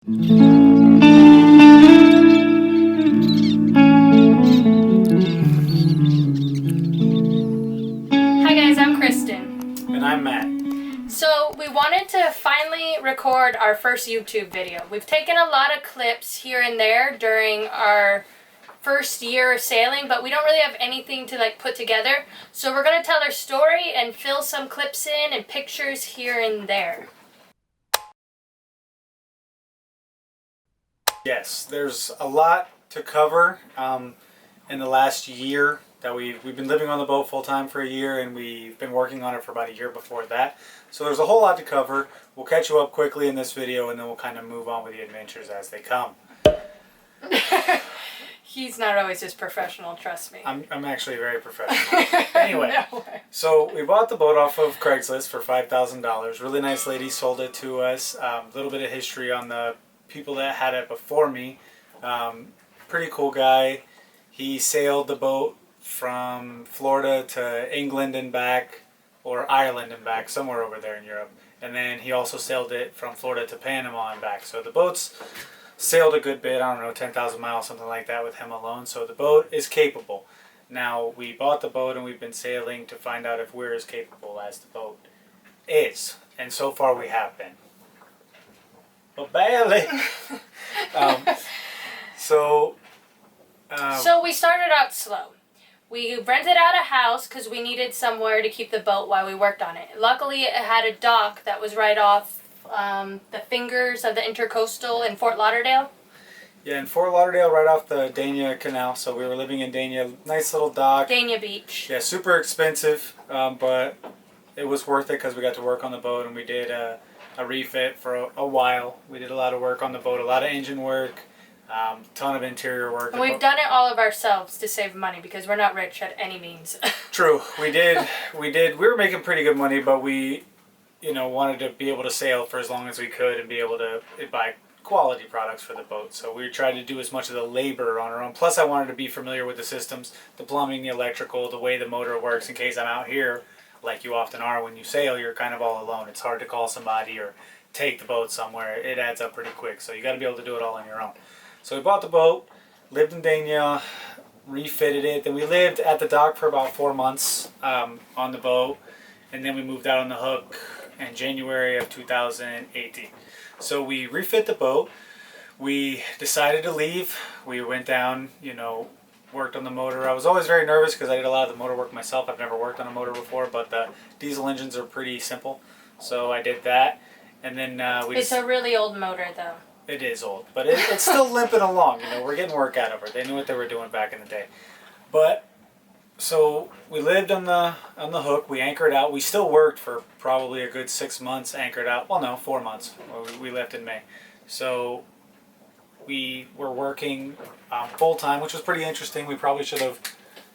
Hi guys, I'm Kristen. And I'm Matt. So we wanted to finally record our first YouTube video. We've taken a lot of clips here and there during our first year of sailing, but we don't really have anything to put together. So we're going to tell our story and fill some clips in and pictures here and there. Yes, there's a lot to cover in the last year that we've been living on the boat full time for a year, and we've been working on it for about a year before that. So there's a whole lot to cover. We'll catch you up quickly in this video, and then we'll kind of move on with the adventures as they come. He's not always just professional, trust me. I'm actually very professional. Anyway, No way. So we bought the boat off of Craigslist for $5,000. Really nice lady sold it to us. A little bit of history on the people that had it before me. Pretty cool guy. He sailed the boat from Florida to England and back, or Ireland and back, somewhere over there in Europe. And then he also sailed it from Florida to Panama and back. So the boat's sailed a good bit, I don't know, 10,000 miles, something like that with him alone. So the boat is capable. Now, we bought the boat and we've been sailing to find out if we're as capable as the boat is. And so far we have been. But barely. So we started out slow. We rented out a house because we needed somewhere to keep the boat while we worked on it. Luckily, it had a dock that was right off the fingers of the Intercoastal in Fort Lauderdale. Yeah, in Fort Lauderdale, right off the Dania Canal. So we were living in Dania. Nice little dock. Dania Beach. Yeah, super expensive, but it was worth it because we got to work on the boat, and we did a refit for a while. We did a lot of work on the boat, a lot of engine work, ton of interior work. And we've done it all of ourselves to save money because we're not rich at any means. True, we did. We were making pretty good money, but we, wanted to be able to sail for as long as we could and be able to buy quality products for the boat. So we tried to do as much of the labor on our own. Plus, I wanted to be familiar with the systems, the plumbing, the electrical, the way the motor works, in case I'm out here, like you often are when you sail. You're kind of all alone. It's hard to call somebody or take the boat somewhere. It adds up pretty quick. So you got to be able to do it all on your own. So we bought the boat, lived in Dania, refitted it. Then we lived at the dock for about 4 months on the boat, and then we moved out on the hook in January of 2018. So we refit the boat. We decided to leave. We went down, worked on the motor. I was always very nervous because I did a lot of the motor work myself. I've never worked on a motor before, but the diesel engines are pretty simple. So I did that. And then It's a really old motor, though. It is old, but it's still limping along. We're getting work out of it. They knew what they were doing back in the day. But so we lived on the hook. We anchored out. We still worked for probably a good 6 months anchored out. Well, no, 4 months. We left in May. So we were working full time, which was pretty interesting. We probably should have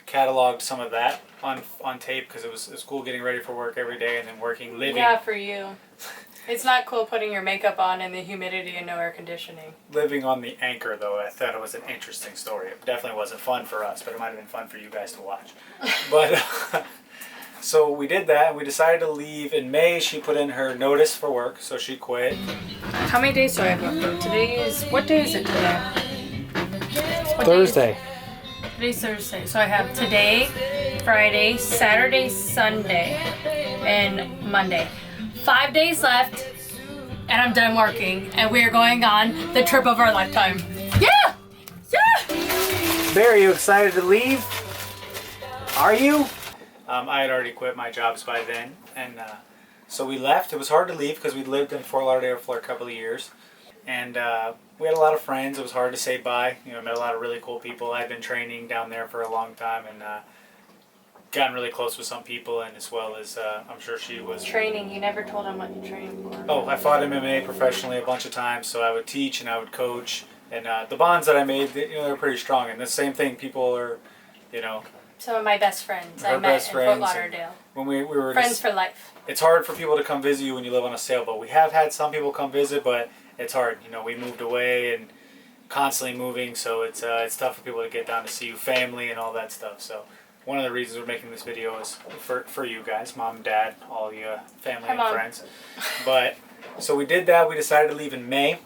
cataloged some of that on tape because it was cool getting ready for work every day and then working, living. Yeah, for you. It's not cool putting your makeup on in the humidity and no air conditioning. Living on the anchor, though, I thought it was an interesting story. It definitely wasn't fun for us, but it might have been fun for you guys to watch. But so we did that, and we decided to leave in May. She put in her notice for work, so she quit. How many days do I have left? What day is it today? Thursday. Today's Thursday. So I have today, Friday, Saturday, Sunday, and Monday. 5 days left, and I'm done working, and we are going on the trip of our lifetime. Yeah! Yeah! Bear, are you excited to leave? Are you? I had already quit my jobs by then, and so we left. It was hard to leave because we'd lived in Fort Lauderdale for a couple of years, and we had a lot of friends. It was hard to say bye. Met a lot of really cool people. I'd been training down there for a long time, and gotten really close with some people, and as well as I'm sure she was training. You never told him what you trained for. Oh, I fought MMA professionally a bunch of times, so I would teach and I would coach, and the bonds that I made, they're pretty strong. And the same thing, people are, some of my best friends I met in Fort Lauderdale. When we were friends for life. It's hard for people to come visit you when you live on a sailboat. We have had some people come visit, but it's hard. We moved away and constantly moving, so it's tough for people to get down to see you, family and all that stuff. So one of the reasons we're making this video is for you guys, mom, dad, all you family and friends. But so we did that. We decided to leave in May.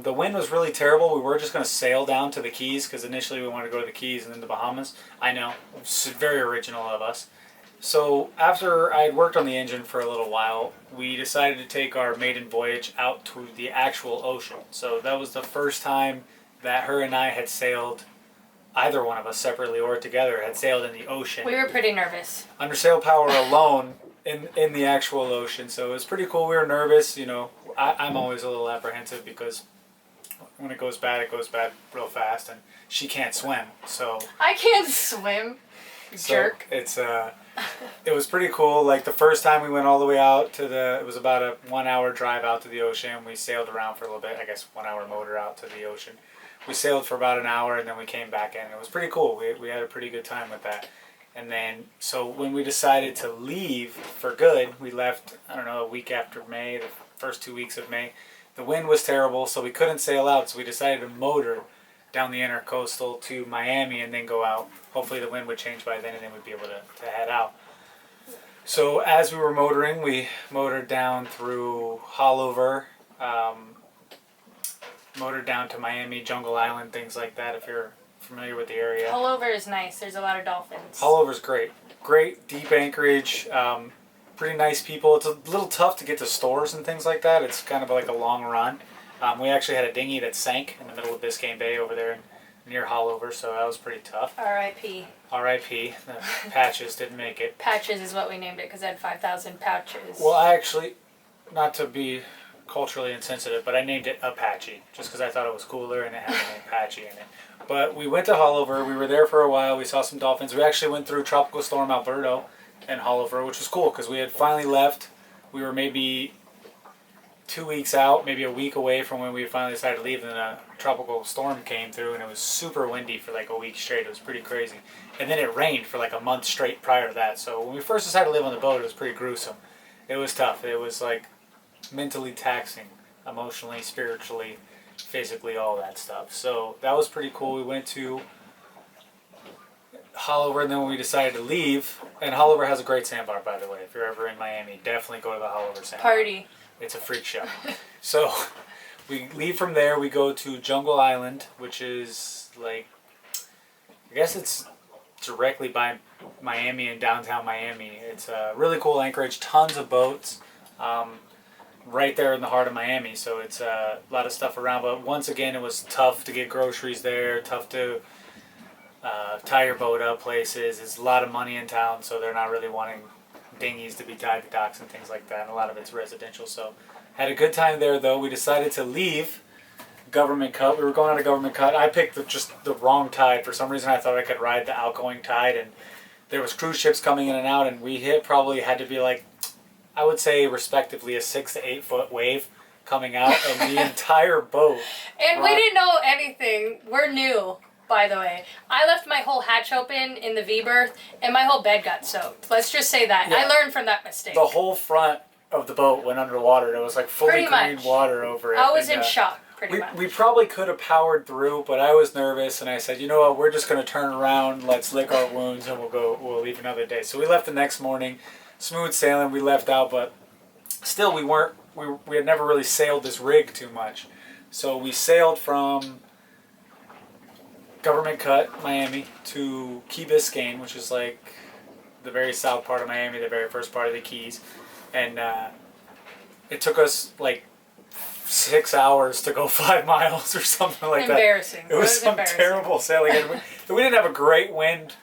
The wind was really terrible. We were just going to sail down to the Keys because initially we wanted to go to the Keys and then the Bahamas. I know, it's very original of us. So after I had worked on the engine for a little while, we decided to take our maiden voyage out to the actual ocean. So that was the first time that her and I had sailed, either one of us separately or together, had sailed in the ocean. We were pretty nervous. Under sail power alone in the actual ocean. So it was pretty cool. We were nervous. You know, I'm always a little apprehensive because when it goes bad real fast, and she can't swim. So I can't swim, jerk. It's it was pretty cool. Like the first time we went all the way out to it was about a 1 hour drive out to the ocean. We sailed around for a little bit, I guess 1 hour motor out to the ocean. We sailed for about an hour and then we came back in. It was pretty cool. We had a pretty good time with that. And then, so when we decided to leave for good, we left, I don't know, a week after May, the first 2 weeks of May. The wind was terrible, so we couldn't sail out, so we decided to motor down the intercoastal to Miami and then go out. Hopefully the wind would change by then and then we'd be able to head out. So as we were motoring, we motored down through Haulover, motored down to Miami, Jungle Island, things like that if you're familiar with the area. Haulover is nice. There's a lot of dolphins. Haulover's great. Great deep anchorage. Pretty nice people. It's a little tough to get to stores and things like that. It's kind of like a long run. We actually had a dinghy that sank in the middle of Biscayne Bay over there near Haulover, so that was pretty tough. R.I.P. R.I.P. The Patches didn't make it. Patches is what we named it because it had 5,000 pouches. Well, I actually, not to be culturally insensitive, but I named it Apache just because I thought it was cooler and it had the name Apache in it. But we went to Haulover. We were there for a while. We saw some dolphins. We actually went through Tropical Storm Alberto and Haulover, which was cool because we had finally left. We were maybe 2 weeks out, maybe a week away from when we finally decided to leave, and a tropical storm came through, and it was super windy for like a week straight. It was pretty crazy. And then it rained for like a month straight prior to that. So when we first decided to live on the boat, it was pretty gruesome. It was tough. It was like mentally taxing, emotionally, spiritually, physically, all that stuff. So that was pretty cool. We went to Haulover, and then when we decided to leave, and Haulover has a great sandbar, by the way. If you're ever in Miami, definitely go to the Haulover sandbar. Party. It's a freak show. So we leave from there. We go to Jungle Island, which is like, I guess it's directly by Miami and downtown Miami. It's a really cool anchorage, tons of boats, right there in the heart of Miami. So it's a lot of stuff around. But once again, it was tough to get groceries there, tough to tie your boat up places. It's a lot of money in town, so they're not really wanting dinghies to be tied to docks and things like that, and a lot of it's residential. So had a good time there, though. We decided to leave Government Cut. We were going on a Government Cut. I picked just the wrong tide. For some reason I thought I could ride the outgoing tide, and there was cruise ships coming in and out, and we probably had to be like, I would say respectively a 6 to 8 foot wave coming out, and the entire boat. And we didn't know anything. We're new. By the way, I left my whole hatch open in the V-berth, and my whole bed got soaked. Let's just say that. Yeah. I learned from that mistake. The whole front of the boat went underwater, and it was like fully green water over it. I was in shock, pretty much. We probably could have powered through, but I was nervous, and I said, you know what, we're just going to turn around, let's lick our wounds, and we'll leave another day. So we left the next morning, smooth sailing, we left out, but still we had never really sailed this rig too much. So we sailed from Government Cut, Miami, to Key Biscayne, which is like the very south part of Miami, the very first part of the Keys. And it took us like 6 hours to go 5 miles or something like that. Embarrassing. It was some terrible sailing. And we didn't have a great wind,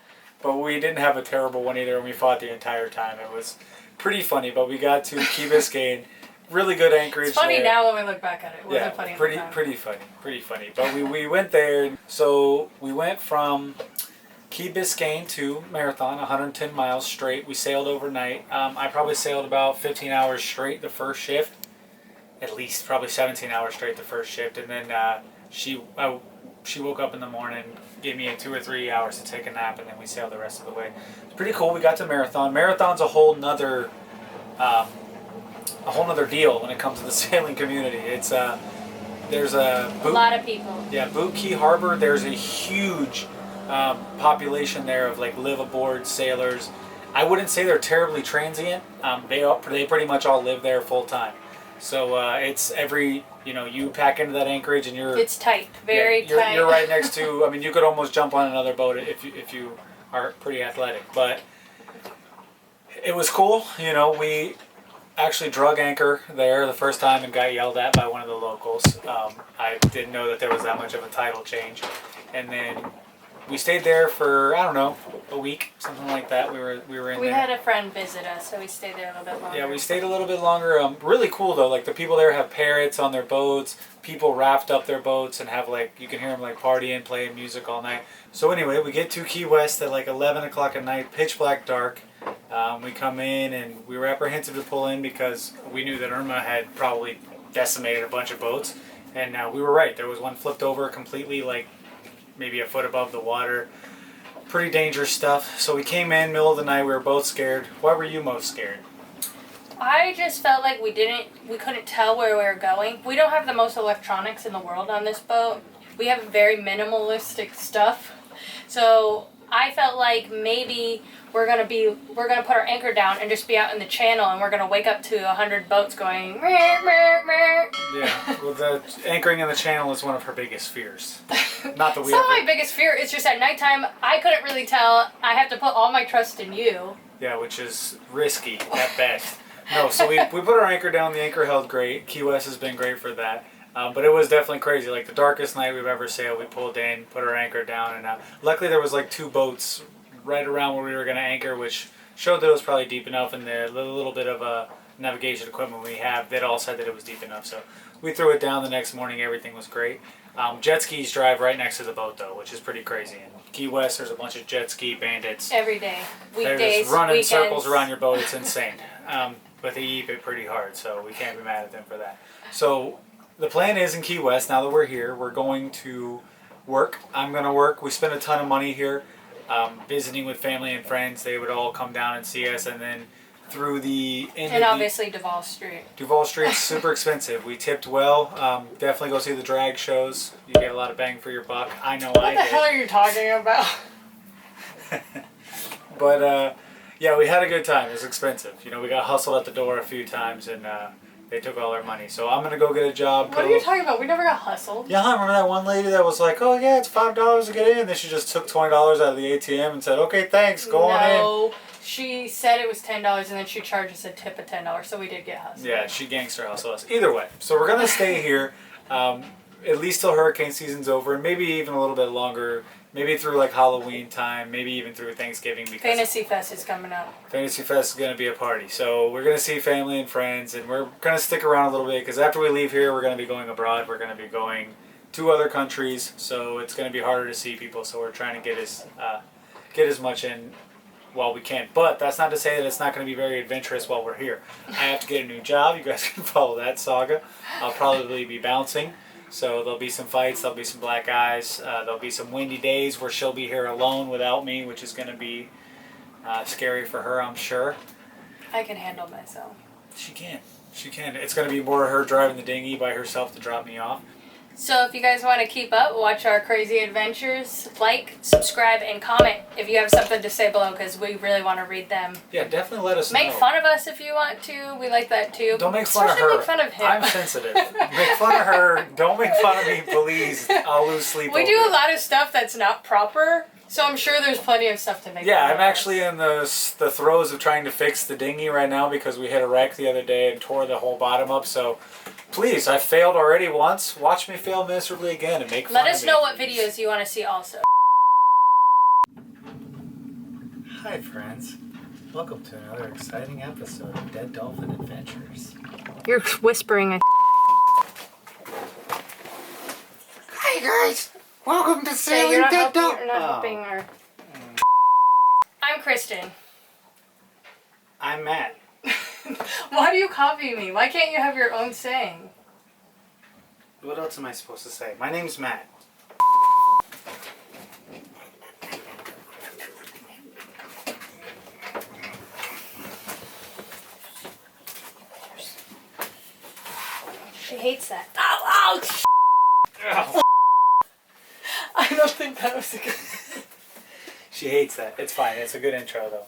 but we didn't have a terrible one either, and we fought the entire time. It was pretty funny, but we got to Key Biscayne. Really good anchorage. It's funny there. now when we look back at it. It wasn't funny at the time. Pretty funny. But we went there. So we went from Key Biscayne to Marathon, 110 miles straight. We sailed overnight. I probably sailed about 15 hours straight the first shift. At least probably 17 hours straight the first shift. And then she woke up in the morning, gave me 2 or 3 hours to take a nap, and then we sailed the rest of the way. It's pretty cool. We got to Marathon. Marathon's a whole nother deal when it comes to the sailing community. It's there's a lot of people. Yeah, Boot Key Harbor. There's a huge population there of like live aboard sailors. I wouldn't say they're terribly transient. They pretty much all live there full time. So it's every you pack into that anchorage and you're... It's tight, very tight. You're right next to, I mean, you could almost jump on another boat if you are pretty athletic. But it was cool. We actually drug anchor there the first time and got yelled at by one of the locals. I didn't know that there was that much of a tidal change. And then we stayed there for, I don't know, a week, something like that. We were in there. We had a friend visit us, so we stayed there a little bit longer. Yeah, we stayed a little bit longer. Really cool though. Like the people there have parrots on their boats. People raft up their boats and have you can hear them partying, playing music all night. So anyway, we get to Key West at 11 o'clock at night, pitch black dark. We come in and we were apprehensive to pull in because we knew that Irma had probably decimated a bunch of boats. And we were right. There was one flipped over completely maybe a foot above the water. Pretty dangerous stuff. So we came in middle of the night. We were both scared. Why were you most scared? I just felt like we couldn't tell where we were going. We don't have the most electronics in the world on this boat. We have very minimalistic stuff. So I felt like maybe we're gonna put our anchor down and just be out in the channel, and we're gonna wake up to 100 boats going. Meh, meh, meh. Yeah, well, the anchoring in the channel is one of her biggest fears. Not that we. It's not my biggest fear. It's just at nighttime I couldn't really tell. I have to put all my trust in you. Yeah, which is risky at best. No, so we put our anchor down. The anchor held great. Key West has been great for that. But it was definitely crazy. The darkest night we've ever sailed, we pulled in, put our anchor down, and luckily there was 2 boats right around where we were going to anchor, which showed that it was probably deep enough, and the little bit of navigation equipment we have, that all said that it was deep enough. So we threw it down the next morning. Everything was great. Jet skis drive right next to the boat, though, which is pretty crazy. In Key West, there's a bunch of jet ski bandits. Every day. Weekdays, they're just running weekends. circles around your boat. It's insane. But they eat it pretty hard, so we can't be mad at them for that. So the plan is in Key West, now that we're here, we're going to work. I'm going to work. We spend a ton of money here. Visiting with family and friends, they would all come down and see us, and then through the end and obviously Duval Street. Duval Street's super expensive. We tipped well. Definitely go see the drag shows. You get a lot of bang for your buck. I know I did. What the hell are you talking about? But yeah, we had a good time. It was expensive. We got hustled at the door a few times, and they took all our money. So I'm gonna go get a job. What are you talking about? We never got hustled. Yeah, I remember that one lady that was like, "Oh yeah, it's $5 to get in." Then she just took $20 out of the ATM and said, "Okay, thanks, go on in." No, she said it was $10, and then she charged us a tip of $10, so we did get hustled. Yeah, she gangster hustled us. Either way, so we're gonna stay here, at least till hurricane season's over, and maybe even a little bit longer. Maybe through Halloween time, maybe even through Thanksgiving, because Fantasy Fest is coming up. Fantasy Fest is going to be a party. So we're going to see family and friends, and we're going to stick around a little bit, because after we leave here, we're going to be going abroad. We're going to be going to other countries, so it's going to be harder to see people. So we're trying to get as much in while we can. But that's not to say that it's not going to be very adventurous while we're here. I have to get a new job. You guys can follow that saga. I'll probably be bouncing. So there'll be some fights, there'll be some black eyes, there'll be some windy days where she'll be here alone without me, which is going to be scary for her, I'm sure. I can handle myself. She can. She can. It's going to be more her driving the dinghy by herself to drop me off. So if you guys want to keep up, watch our crazy adventures, like, subscribe, and comment if you have something to say below, because we really want to read them. Yeah, definitely let us know. Make fun of us if you want to. We like that too. Don't make fun of her. Make fun of him. I'm sensitive. Make fun of her. Don't make fun of me, please. I'll lose sleep We over do it. a lot of stuff that's not proper, so I'm sure there's plenty of stuff to make Yeah, fun I'm of actually in the throes of trying to fix the dinghy right now, because we had a wreck the other day and tore the whole bottom up, so please, I failed already once. Watch me fail miserably again and make fun of me. Let us know what videos you want to see also. Hi friends. Welcome to another exciting episode of Dead Dolphin Adventures. You're whispering. Hi guys! Welcome to Sailing You're not Dead helping, Dolphin! you're not helping our... I'm Kristen. I'm Matt. Why do you copy me? Why can't you have your own saying? What else am I supposed to say? My name's Matt. She hates that. Ow! Ow. I don't think that was a good... She hates that. It's fine. It's a good intro though.